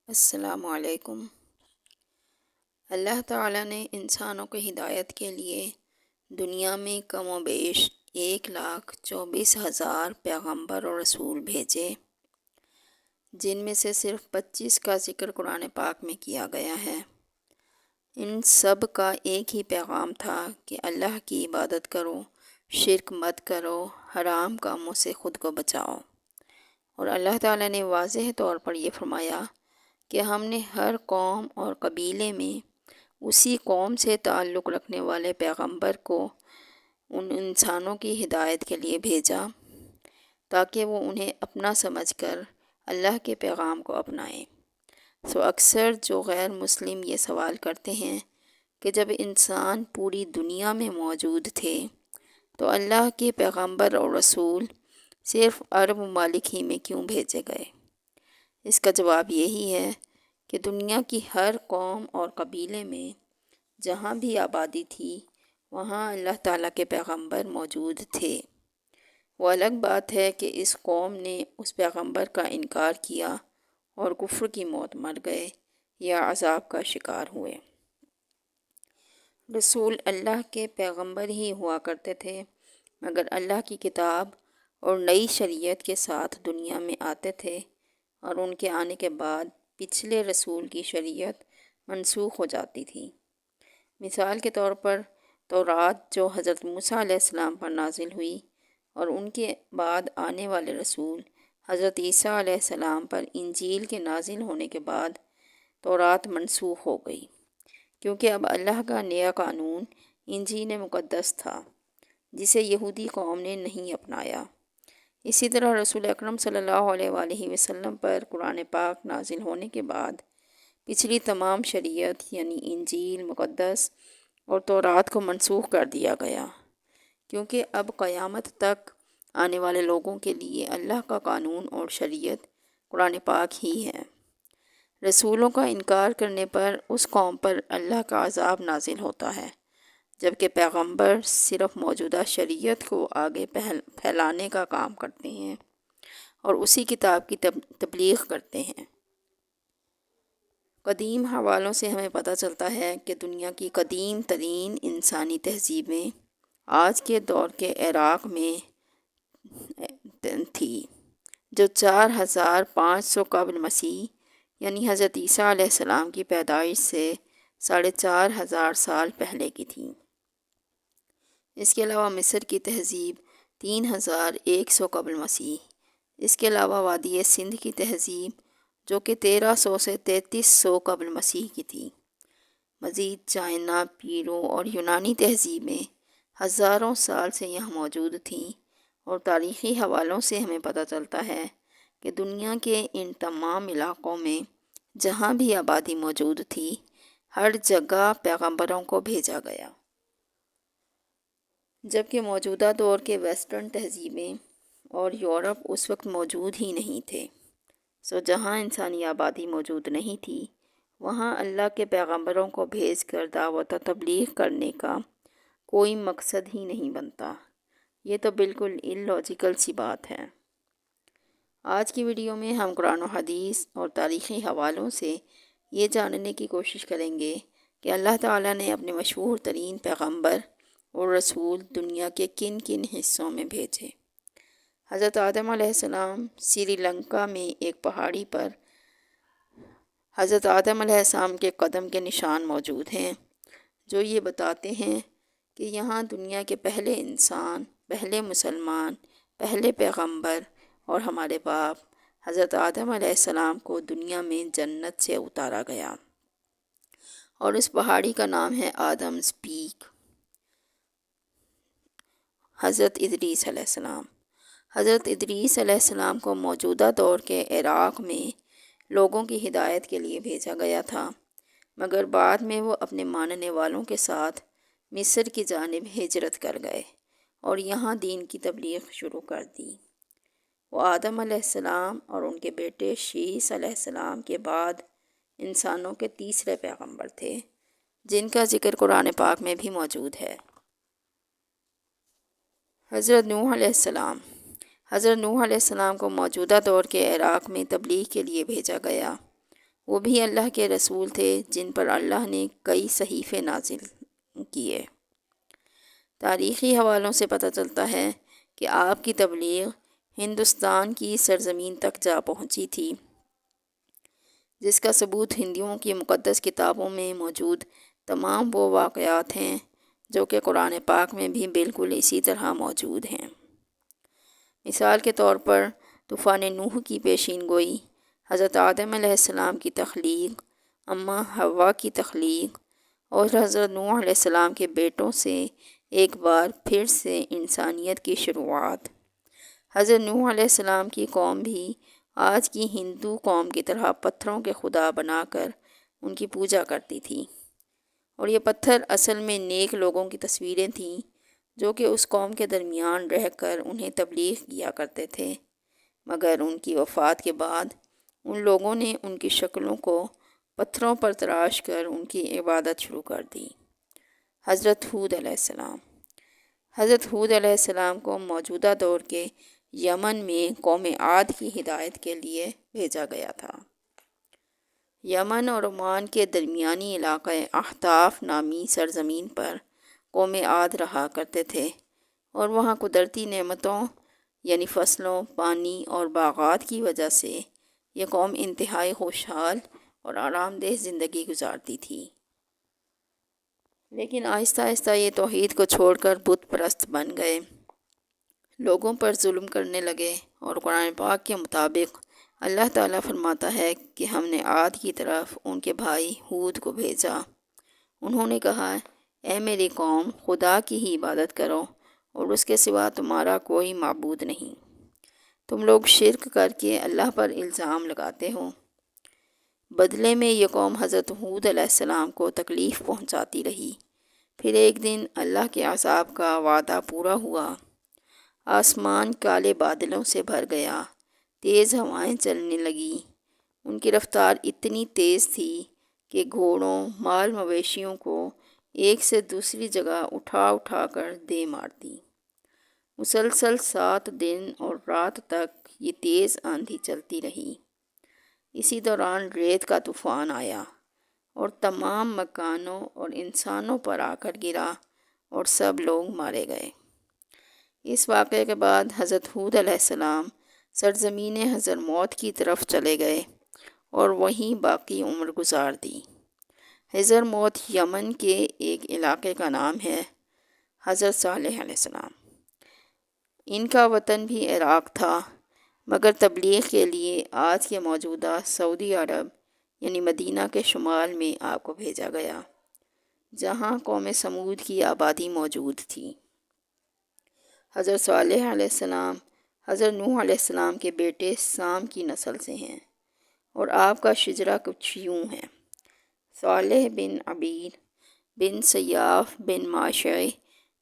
السلام علیکم۔ اللہ تعالیٰ نے انسانوں کو ہدایت کے لیے دنیا میں کم و بیش 1,24,000 پیغمبر اور رسول بھیجے، جن میں سے صرف 25 کا ذکر قرآن پاک میں کیا گیا ہے۔ ان سب کا ایک ہی پیغام تھا کہ اللہ کی عبادت کرو، شرک مت کرو، حرام کاموں سے خود کو بچاؤ۔ اور اللہ تعالیٰ نے واضح طور پر یہ فرمایا کہ ہم نے ہر قوم اور قبیلے میں اسی قوم سے تعلق رکھنے والے پیغمبر کو ان انسانوں کی ہدایت کے لیے بھیجا تاکہ وہ انہیں اپنا سمجھ کر اللہ کے پیغام کو اپنائیں۔ اکثر جو غیر مسلم یہ سوال کرتے ہیں کہ جب انسان پوری دنیا میں موجود تھے تو اللہ کے پیغمبر اور رسول صرف عرب ممالک ہی میں کیوں بھیجے گئے؟ اس کا جواب یہی ہے کہ دنیا کی ہر قوم اور قبیلے میں جہاں بھی آبادی تھی وہاں اللہ تعالیٰ کے پیغمبر موجود تھے۔ وہ الگ بات ہے کہ اس قوم نے اس پیغمبر کا انکار کیا اور کفر کی موت مر گئے یا عذاب کا شکار ہوئے۔ رسول اللہ کے پیغمبر ہی ہوا کرتے تھے، مگر اللہ کی کتاب اور نئی شریعت کے ساتھ دنیا میں آتے تھے، اور ان کے آنے کے بعد پچھلے رسول کی شریعت منسوخ ہو جاتی تھی۔ مثال کے طور پر تورات جو حضرت موسیٰ علیہ السلام پر نازل ہوئی، اور ان کے بعد آنے والے رسول حضرت عیسیٰ علیہ السلام پر انجیل کے نازل ہونے کے بعد تورات منسوخ ہو گئی، کیونکہ اب اللہ کا نیا قانون انجیل مقدس تھا جسے یہودی قوم نے نہیں اپنایا۔ اسی طرح رسول اکرم صلی اللہ علیہ وآلہ وسلم پر قرآن پاک نازل ہونے کے بعد پچھلی تمام شریعت یعنی انجیل مقدس اور تورات کو منسوخ کر دیا گیا، کیونکہ اب قیامت تک آنے والے لوگوں کے لیے اللہ کا قانون اور شریعت قرآن پاک ہی ہے۔ رسولوں کا انکار کرنے پر اس قوم پر اللہ کا عذاب نازل ہوتا ہے، جبکہ پیغمبر صرف موجودہ شریعت کو آگے پھیلانے کا کام کرتے ہیں اور اسی کتاب کی تبلیغ کرتے ہیں۔ قدیم حوالوں سے ہمیں پتہ چلتا ہے کہ دنیا کی قدیم ترین انسانی تہذیبیں آج کے دور کے عراق میں تھی، جو 4,500 قبل مسیح یعنی حضرت عیسیٰ علیہ السلام کی پیدائش سے 4,500 سال پہلے کی تھیں۔ اس کے علاوہ مصر کی تہذیب 3,100 قبل مسیح، اس کے علاوہ وادی سندھ کی تہذیب جو کہ 1,300 سے 3,300 قبل مسیح کی تھی۔ مزید چائنا، پیرو اور یونانی تہذیبیں ہزاروں سال سے یہاں موجود تھیں، اور تاریخی حوالوں سے ہمیں پتہ چلتا ہے کہ دنیا کے ان تمام علاقوں میں جہاں بھی آبادی موجود تھی ہر جگہ پیغمبروں کو بھیجا گیا، جبکہ موجودہ دور کے ویسٹرن تہذیبیں اور یورپ اس وقت موجود ہی نہیں تھے۔ جہاں انسانی آبادی موجود نہیں تھی وہاں اللہ کے پیغمبروں کو بھیج کر دعوت و تبلیغ کرنے کا کوئی مقصد ہی نہیں بنتا۔ یہ تو بالکل اللاجیکل سی بات ہے۔ آج کی ویڈیو میں ہم قرآن و حدیث اور تاریخی حوالوں سے یہ جاننے کی کوشش کریں گے کہ اللہ تعالیٰ نے اپنے مشہور ترین پیغمبر اور رسول دنیا کے کن کن حصوں میں بھیجے۔ حضرت آدم علیہ السلام سری لنکا میں ایک پہاڑی پر حضرت آدم علیہ السلام کے قدم کے نشان موجود ہیں، جو یہ بتاتے ہیں کہ یہاں دنیا کے پہلے انسان، پہلے مسلمان، پہلے پیغمبر اور ہمارے باپ حضرت آدم علیہ السلام کو دنیا میں جنت سے اتارا گیا، اور اس پہاڑی کا نام ہے آدمز پیک۔ حضرت ادریس علیہ السلام حضرت ادریس علیہ السلام کو موجودہ دور کے عراق میں لوگوں کی ہدایت کے لیے بھیجا گیا تھا، مگر بعد میں وہ اپنے ماننے والوں کے ساتھ مصر کی جانب ہجرت کر گئے اور یہاں دین کی تبلیغ شروع کر دی۔ وہ آدم علیہ السلام اور ان کے بیٹے شیث علیہ السلام کے بعد انسانوں کے تیسرے پیغمبر تھے، جن کا ذکر قرآن پاک میں بھی موجود ہے۔ حضرت نوح علیہ السلام حضرت نوح علیہ السلام کو موجودہ دور کے عراق میں تبلیغ کے لیے بھیجا گیا، وہ بھی اللہ کے رسول تھے جن پر اللہ نے کئی صحیفے نازل کیے۔ تاریخی حوالوں سے پتہ چلتا ہے کہ آپ کی تبلیغ ہندوستان کی سرزمین تک جا پہنچی تھی، جس کا ثبوت ہندوؤں کی مقدس کتابوں میں موجود تمام وہ واقعات ہیں جو کہ قرآن پاک میں بھی بالکل اسی طرح موجود ہیں۔ مثال کے طور پر طوفان نوح کی پیشین گوئی، حضرت آدم علیہ السلام کی تخلیق، اماں حوا کی تخلیق اور حضرت نوح علیہ السلام کے بیٹوں سے ایک بار پھر سے انسانیت کی شروعات۔ حضرت نوح علیہ السلام کی قوم بھی آج کی ہندو قوم کی طرح پتھروں کے خدا بنا کر ان کی پوجا کرتی تھی، اور یہ پتھر اصل میں نیک لوگوں کی تصویریں تھیں جو کہ اس قوم کے درمیان رہ کر انہیں تبلیغ کیا کرتے تھے، مگر ان کی وفات کے بعد ان لوگوں نے ان کی شکلوں کو پتھروں پر تراش کر ان کی عبادت شروع کر دی۔ حضرت ہود علیہ السلام حضرت ہود علیہ السلام کو موجودہ دور کے یمن میں قوم عاد کی ہدایت کے لیے بھیجا گیا تھا۔ یمن اور عمان کے درمیانی علاقہ احطاف نامی سرزمین پر قوم عاد رہا کرتے تھے، اور وہاں قدرتی نعمتوں یعنی فصلوں، پانی اور باغات کی وجہ سے یہ قوم انتہائی خوشحال اور آرام دہ زندگی گزارتی تھی۔ لیکن آہستہ آہستہ یہ توحید کو چھوڑ کر بت پرست بن گئے، لوگوں پر ظلم کرنے لگے، اور قرآن پاک کے مطابق اللہ تعالیٰ فرماتا ہے کہ ہم نے عاد کی طرف ان کے بھائی ہود کو بھیجا۔ انہوں نے کہا، اے میری قوم، خدا کی ہی عبادت کرو اور اس کے سوا تمہارا کوئی معبود نہیں۔ تم لوگ شرک کر کے اللہ پر الزام لگاتے ہو۔ بدلے میں یہ قوم حضرت ہود علیہ السلام کو تکلیف پہنچاتی رہی۔ پھر ایک دن اللہ کے عذاب کا وعدہ پورا ہوا۔ آسمان کالے بادلوں سے بھر گیا، تیز ہوائیں چلنے لگیں۔ ان کی رفتار اتنی تیز تھی کہ گھوڑوں، مال مویشیوں کو ایک سے دوسری جگہ اٹھا اٹھا کر دے مارتی۔ مسلسل 7 دن اور رات تک یہ تیز آندھی چلتی رہی۔ اسی دوران ریت کا طوفان آیا اور تمام مکانوں اور انسانوں پر آ کر گرا اور سب لوگ مارے گئے۔ اس واقعے کے بعد حضرت ہود علیہ السلام سرزمین حضر موت کی طرف چلے گئے اور وہیں باقی عمر گزار دی۔ حضر موت یمن کے ایک علاقے کا نام ہے۔ حضرت صالح علیہ السلام، ان کا وطن بھی عراق تھا، مگر تبلیغ کے لیے آج کے موجودہ سعودی عرب یعنی مدینہ کے شمال میں آپ کو بھیجا گیا، جہاں قوم سمود کی آبادی موجود تھی۔ حضرت صالح علیہ السلام حضرت نوح علیہ السلام کے بیٹے سام کی نسل سے ہیں، اور آپ کا شجرہ کچھ یوں ہے: صالح بن عبید بن سیاف بن ماشع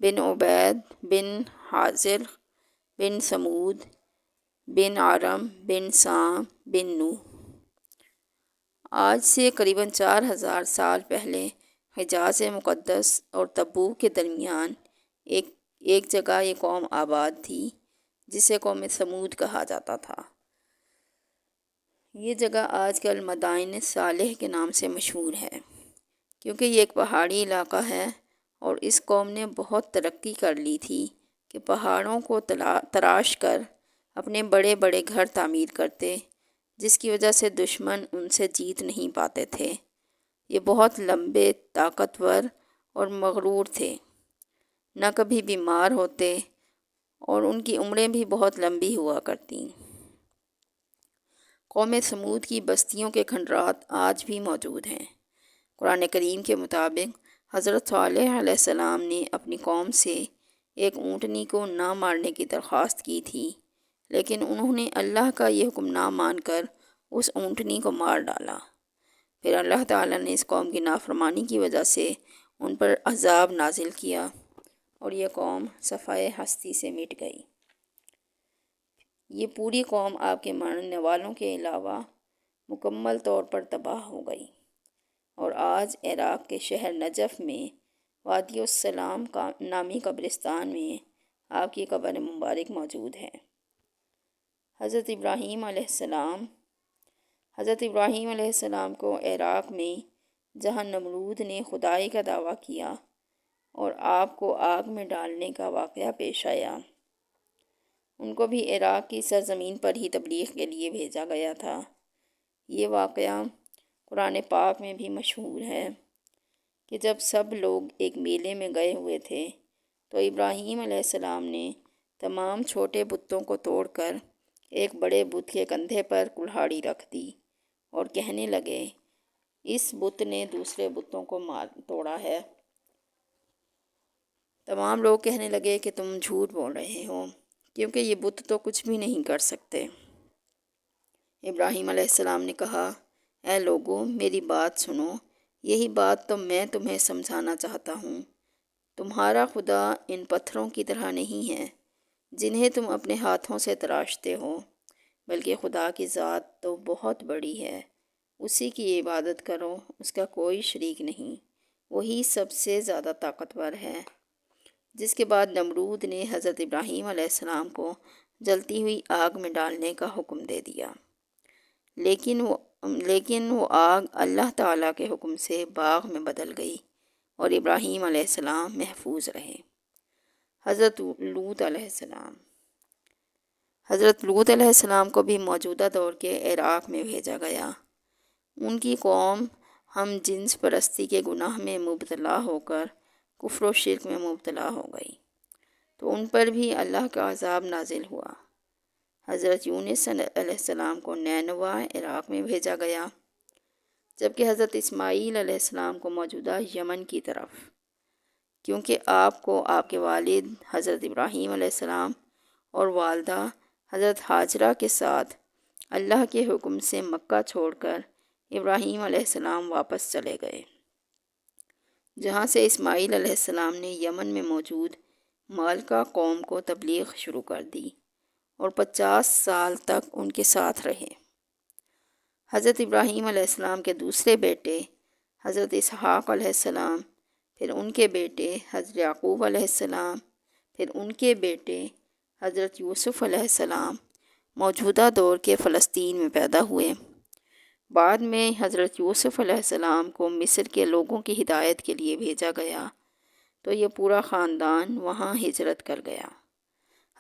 بن عبید بن حازر بن سمود بن عرم بن سام بن نوح۔ آج سے قریباً 4000 سال پہلے حجاز مقدس اور تبوک کے درمیان ایک جگہ یہ قوم آباد تھی جسے قوم سمود کہا جاتا تھا۔ یہ جگہ آج کل مدائن صالح کے نام سے مشہور ہے، کیونکہ یہ ایک پہاڑی علاقہ ہے، اور اس قوم نے بہت ترقی کر لی تھی کہ پہاڑوں کو تراش کر اپنے بڑے بڑے گھر تعمیر کرتے، جس کی وجہ سے دشمن ان سے جیت نہیں پاتے تھے۔ یہ بہت لمبے، طاقتور اور مغرور تھے، نہ کبھی بیمار ہوتے، اور ان کی عمریں بھی بہت لمبی ہوا کرتیں۔ قوم سمود کی بستیوں کے کھنڈرات آج بھی موجود ہیں۔ قرآن کریم کے مطابق حضرت صالح علیہ السلام نے اپنی قوم سے ایک اونٹنی کو نہ مارنے کی درخواست کی تھی، لیکن انہوں نے اللہ کا یہ حکم نہ مان کر اس اونٹنی کو مار ڈالا۔ پھر اللہ تعالیٰ نے اس قوم کی نافرمانی کی وجہ سے ان پر عذاب نازل کیا، اور یہ قوم صفحۂ ہستی سے مٹ گئی۔ یہ پوری قوم آپ کے ماننے والوں کے علاوہ مکمل طور پر تباہ ہو گئی، اور آج عراق کے شہر نجف میں وادی السلام نامی قبرستان میں آپ کی قبر مبارک موجود ہے۔ حضرت ابراہیم علیہ السلام حضرت ابراہیم علیہ السلام کو عراق میں جہاں نمرود نے خدائی کا دعویٰ کیا اور آپ کو آگ میں ڈالنے کا واقعہ پیش آیا، ان کو بھی عراق کی سرزمین پر ہی تبلیغ کے لیے بھیجا گیا تھا۔ یہ واقعہ قرآن پاک میں بھی مشہور ہے کہ جب سب لوگ ایک میلے میں گئے ہوئے تھے تو ابراہیم علیہ السلام نے تمام چھوٹے بتوں کو توڑ کر ایک بڑے بت کے کندھے پر کلہاڑی رکھ دی اور کہنے لگے، اس بت نے دوسرے بتوں کو توڑا ہے۔ تمام لوگ کہنے لگے کہ تم جھوٹ بول رہے ہو، کیونکہ یہ بت تو کچھ بھی نہیں کر سکتے۔ ابراہیم علیہ السلام نے کہا، اے لوگو، میری بات سنو، یہی بات تو میں تمہیں سمجھانا چاہتا ہوں۔ تمہارا خدا ان پتھروں کی طرح نہیں ہے جنہیں تم اپنے ہاتھوں سے تراشتے ہو، بلکہ خدا کی ذات تو بہت بڑی ہے، اسی کی عبادت کرو، اس کا کوئی شریک نہیں، وہی سب سے زیادہ طاقتور ہے۔ جس کے بعد نمرود نے حضرت ابراہیم علیہ السلام کو جلتی ہوئی آگ میں ڈالنے کا حکم دے دیا، لیکن وہ آگ اللہ تعالیٰ کے حکم سے باغ میں بدل گئی اور ابراہیم علیہ السلام محفوظ رہے۔ حضرت لوط علیہ السلام کو بھی موجودہ دور کے عراق میں بھیجا گیا۔ ان کی قوم ہم جنس پرستی کے گناہ میں مبتلا ہو کر کفر و شرک میں مبتلا ہو گئی، تو ان پر بھی اللہ کا عذاب نازل ہوا۔ حضرت یونس علیہ السلام کو نینوا عراق میں بھیجا گیا، جبکہ حضرت اسماعیل علیہ السلام کو موجودہ یمن کی طرف، کیونکہ آپ کو آپ کے والد حضرت ابراہیم علیہ السلام اور والدہ حضرت ہاجرہ کے ساتھ اللہ کے حکم سے مکہ چھوڑ کر ابراہیم علیہ السلام واپس چلے گئے، جہاں سے اسماعیل علیہ السلام نے یمن میں موجود مالکہ قوم کو تبلیغ شروع کر دی اور 50 سال تک ان کے ساتھ رہے۔ حضرت ابراہیم علیہ السلام کے دوسرے بیٹے حضرت اسحاق علیہ السلام، پھر ان کے بیٹے حضرت یعقوب علیہ السلام، پھر ان کے بیٹے حضرت یوسف علیہ السلام موجودہ دور کے فلسطین میں پیدا ہوئے۔ بعد میں حضرت یوسف علیہ السلام کو مصر کے لوگوں کی ہدایت کے لیے بھیجا گیا تو یہ پورا خاندان وہاں ہجرت کر گیا۔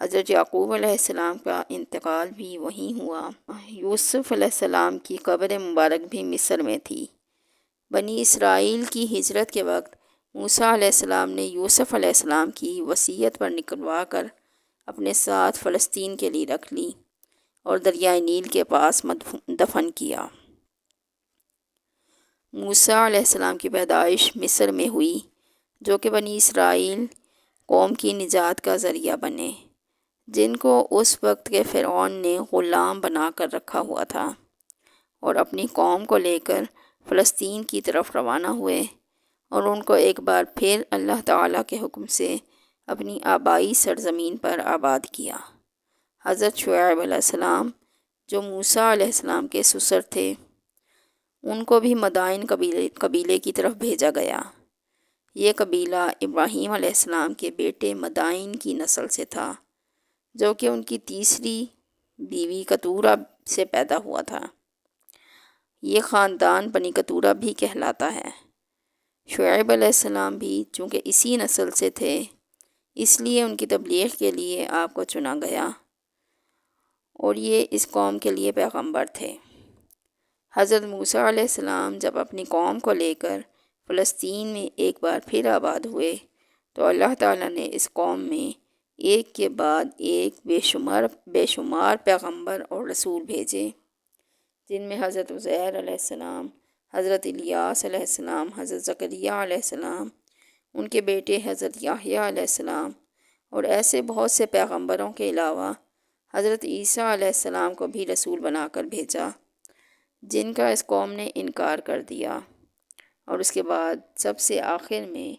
حضرت یعقوب علیہ السلام کا انتقال بھی وہیں ہوا۔ یوسف علیہ السلام کی قبر مبارک بھی مصر میں تھی۔ بنی اسرائیل کی ہجرت کے وقت موسیٰ علیہ السلام نے یوسف علیہ السلام کی وصیت پر نکلوا کر اپنے ساتھ فلسطین کے لیے رکھ لی اور دریائے نیل کے پاس دفن کیا۔ موسیٰ علیہ السلام کی پیدائش مصر میں ہوئی، جو کہ بنی اسرائیل قوم کی نجات کا ذریعہ بنے، جن کو اس وقت کے فرعون نے غلام بنا کر رکھا ہوا تھا، اور اپنی قوم کو لے کر فلسطین کی طرف روانہ ہوئے اور ان کو ایک بار پھر اللہ تعالیٰ کے حکم سے اپنی آبائی سرزمین پر آباد کیا۔ حضرت شعیب علیہ السلام جو موسیٰ علیہ السلام کے سسر تھے، ان کو بھی مدائن قبیلے کی طرف بھیجا گیا۔ یہ قبیلہ ابراہیم علیہ السلام کے بیٹے مدائن کی نسل سے تھا، جو کہ ان کی تیسری بیوی کتورہ سے پیدا ہوا تھا۔ یہ خاندان بنی کتورہ بھی کہلاتا ہے۔ شعیب علیہ السلام بھی چونکہ اسی نسل سے تھے، اس لیے ان کی تبلیغ کے لیے آپ کو چنا گیا اور یہ اس قوم کے لیے پیغمبر تھے۔ حضرت موسیٰ علیہ السلام جب اپنی قوم کو لے کر فلسطین میں ایک بار پھر آباد ہوئے تو اللہ تعالیٰ نے اس قوم میں ایک کے بعد ایک بے شمار پیغمبر اور رسول بھیجے، جن میں حضرت عزیر علیہ السلام، حضرت الیاس علیہ السلام، حضرت زکریا علیہ السلام، ان کے بیٹے حضرت یحییٰ علیہ السلام، اور ایسے بہت سے پیغمبروں کے علاوہ حضرت عیسیٰ علیہ السلام کو بھی رسول بنا کر بھیجا، جن کا اس قوم نے انکار کر دیا۔ اور اس کے بعد سب سے آخر میں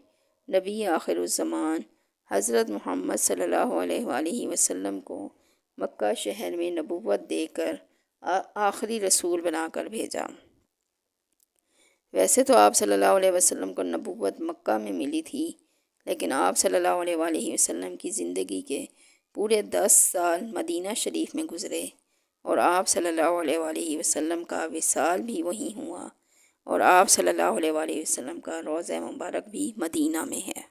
نبی آخر الزمان حضرت محمد صلی اللہ علیہ وآلہ وسلم کو مکہ شہر میں نبوت دے کر آخری رسول بنا کر بھیجا۔ ویسے تو آپ صلی اللہ علیہ وسلم کو نبوت مکہ میں ملی تھی، لیکن آپ صلی اللہ علیہ وآلہ وسلم کی زندگی کے پورے 10 سال مدینہ شریف میں گزرے، اور آپ صلی اللہ علیہ وآلہ وسلم کا وصال بھی وہیں ہوا، اور آپ صلی اللہ علیہ وآلہ وسلم کا روضہ مبارک بھی مدینہ میں ہے۔